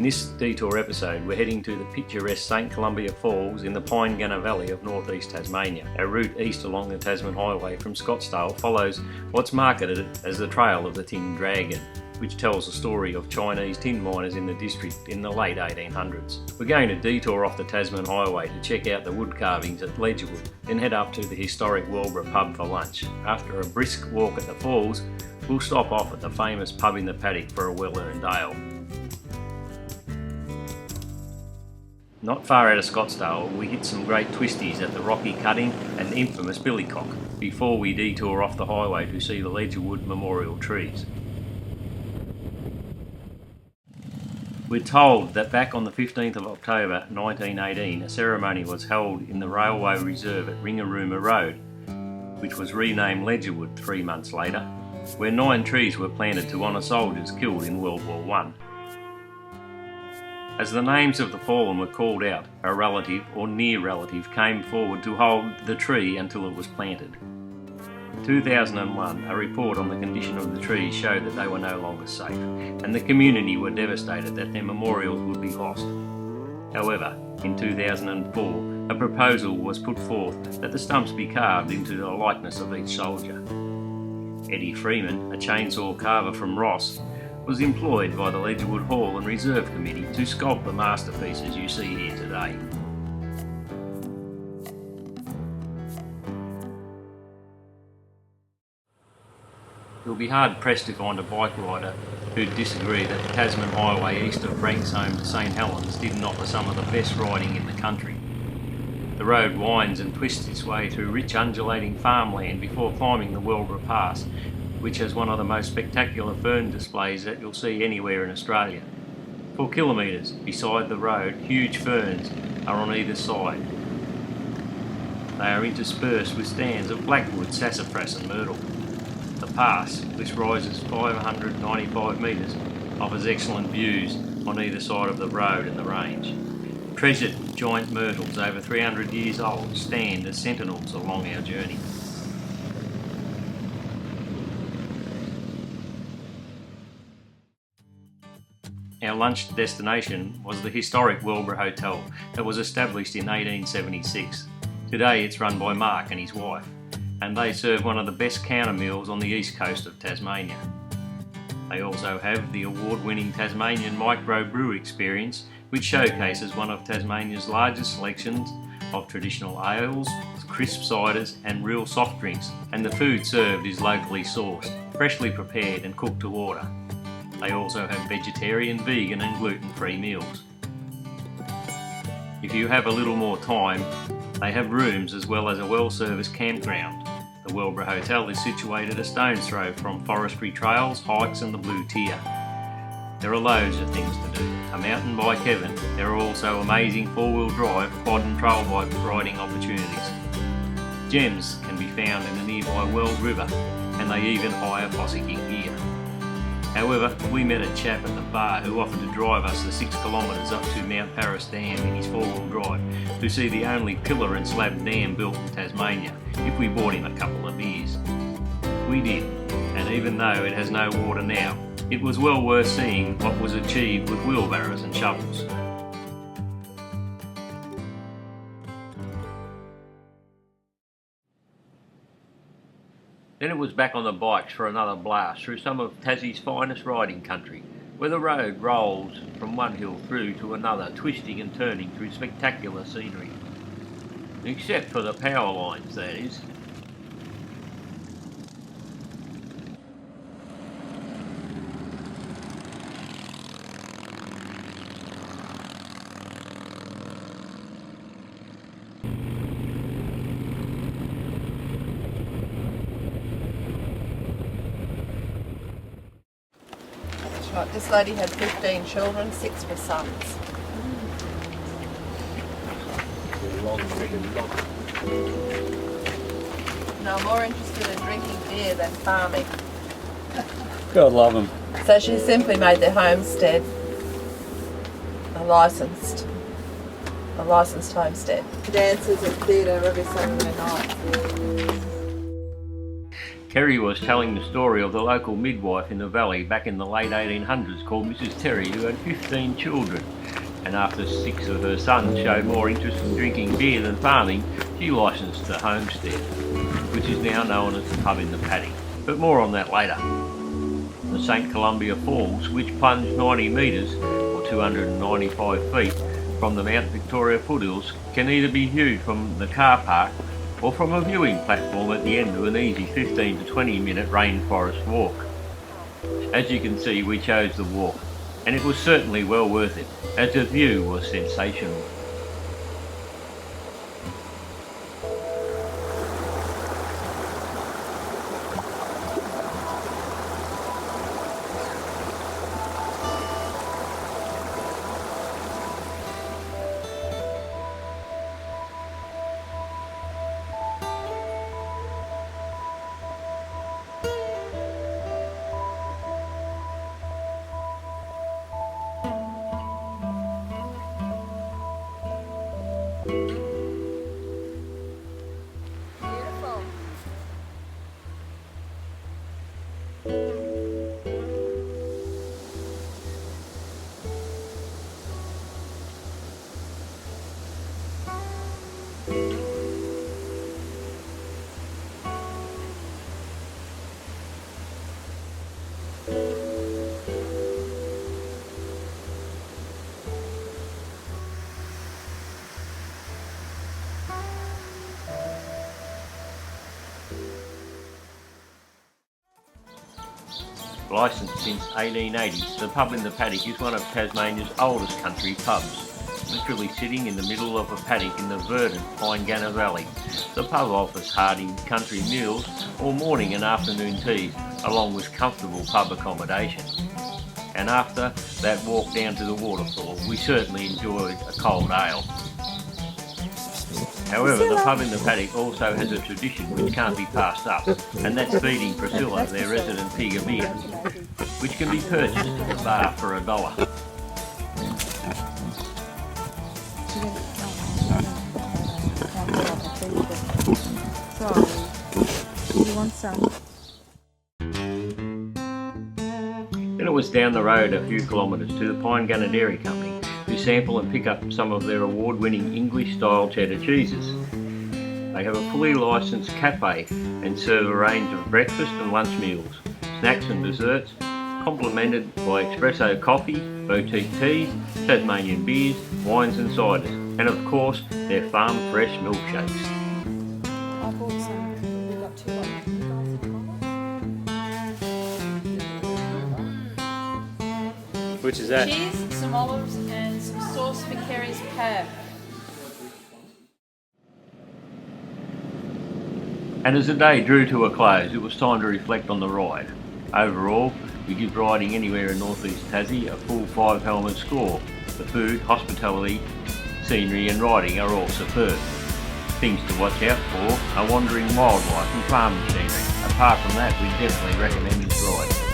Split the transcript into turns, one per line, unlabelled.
this detour episode, we're heading to the picturesque St Columbia Falls in the Pyengana Valley of Northeast Tasmania. Our route east along the Tasman Highway from Scottsdale follows what's marketed as the Trail of the Tin Dragon, which tells the story of Chinese tin miners in the district in the late 1800s. We're going to detour off the Tasman Highway to check out the wood carvings at Ledgerwood, then head up to the historic Weldborough pub for lunch. After a brisk walk at the falls, we'll stop off at the famous pub in the Paddock for a well-earned ale. Not far out of Scottsdale, we hit some great twisties at the Rocky Cutting and infamous Billycock before we detour off the highway to see the Ledgerwood memorial trees. We're told that back on the 15th of October 1918, a ceremony was held in the railway reserve at Ringarooma Road, which was renamed Ledgerwood 3 months later, where 9 trees were planted to honour soldiers killed in World War I. As the names of the fallen were called out, a relative or near relative came forward to hold the tree until it was planted. In 2001, a report on the condition of the trees showed that they were no longer safe, and the community were devastated that their memorials would be lost. However, in 2004, a proposal was put forth that the stumps be carved into the likeness of each soldier. Eddie Freeman, a chainsaw carver from Ross, was employed by the Ledgerwood Hall and Reserve Committee to sculpt the masterpieces you see here today. You'll be hard pressed to find a bike rider who'd disagree that the Tasman Highway east of Branxholme to St Helens didn't offer some of the best riding in the country. The road winds and twists its way through rich undulating farmland before climbing the Weldborough Pass, which has one of the most spectacular fern displays that you'll see anywhere in Australia. For kilometres beside the road, huge ferns are on either side. They are interspersed with stands of blackwood, sassafras and myrtle. The pass, which rises 595 metres, offers excellent views on either side of the road and the range. Treasured giant myrtles over 300 years old stand as sentinels along our journey. Our lunch destination was the historic Weldborough Hotel that was established in 1876. Today it's run by Mark and his wife, and they serve one of the best counter meals on the east coast of Tasmania. They also have the award-winning Tasmanian micro-brew experience, which showcases one of Tasmania's largest selections of traditional ales, crisp ciders and real soft drinks, and the food served is locally sourced, freshly prepared and cooked to order. They also have vegetarian, vegan and gluten-free meals. If you have a little more time, they have rooms as well as a well-serviced campground. The Weldborough Hotel is situated a stone's throw from forestry trails, hikes and the Blue Tier. There are loads of things to do. A mountain bike heaven, there are also amazing four-wheel drive, quad and trail bike riding opportunities. Gems can be found in the nearby Weld River, and they even hire fossicking gear. However, we met a chap at the bar who offered to drive us the 6 kilometres up to Mount Paris Dam in his four-wheel drive to see the only pillar and slab dam built in Tasmania if we bought him a couple of beers. We did, and even though it has no water now, it was well worth seeing what was achieved with wheelbarrows and shovels. Then it was back on the bikes for another blast through some of Tassie's finest riding country, where the road rolls from one hill through to another, twisting and turning through spectacular scenery. Except for the power lines, that is.
Right, this lady had 15 children, 6 were sons. No, I'm more interested in drinking beer than farming.
God love them.
So she simply made their homestead a licensed homestead. Dances and theatre every Saturday night.
Terry was telling the story of the local midwife in the valley back in the late 1800s called Mrs. Terry, who had 15 children, and after 6 of her sons showed more interest in drinking beer than farming, she licensed the homestead, which is now known as the Pub in the Paddock. But more on that later. The St. Columbia Falls, which plunge 90 metres or 295 feet from the Mount Victoria foothills, can either be viewed from the car park or from a viewing platform at the end of an easy 15 to 20 minute rainforest walk. As you can see, we chose the walk, and it was certainly well worth it, as the view was sensational. Licensed since 1880, the Pub in the Paddock is one of Tasmania's oldest country pubs, literally sitting in the middle of a paddock in the verdant Pyengana Valley. The pub offers hearty country meals or morning and afternoon teas, along with comfortable pub accommodation. And after that walk down to the waterfall, we certainly enjoyed a cold ale. However, the Pub in the Paddock also has a tradition which can't be passed up, and that's feeding Priscilla, their resident pig, a beer, which can be purchased at the bar for $1.
So, you want some?
Then it was down the road a few kilometres to the Pyengana Dairy Company to sample and pick up some of their award-winning English-style cheddar cheeses. They have a fully licensed cafe and serve a range of breakfast and lunch meals, snacks and desserts, complemented by espresso coffee, boutique teas, Tasmanian beers, wines and ciders, and of course their farm fresh milkshakes.
I bought some. We've got 2 of them.
Which is that?
Cheese, some olives, and some sauce for Kerry's pad.
And as the day drew to a close, it was time to reflect on the ride. Overall, we give riding anywhere in Northeast Tassie a full 5 helmet score. The food, hospitality, scenery and riding are all superb. Things to watch out for are wandering wildlife and farm machinery. Apart from that, we definitely recommend this ride.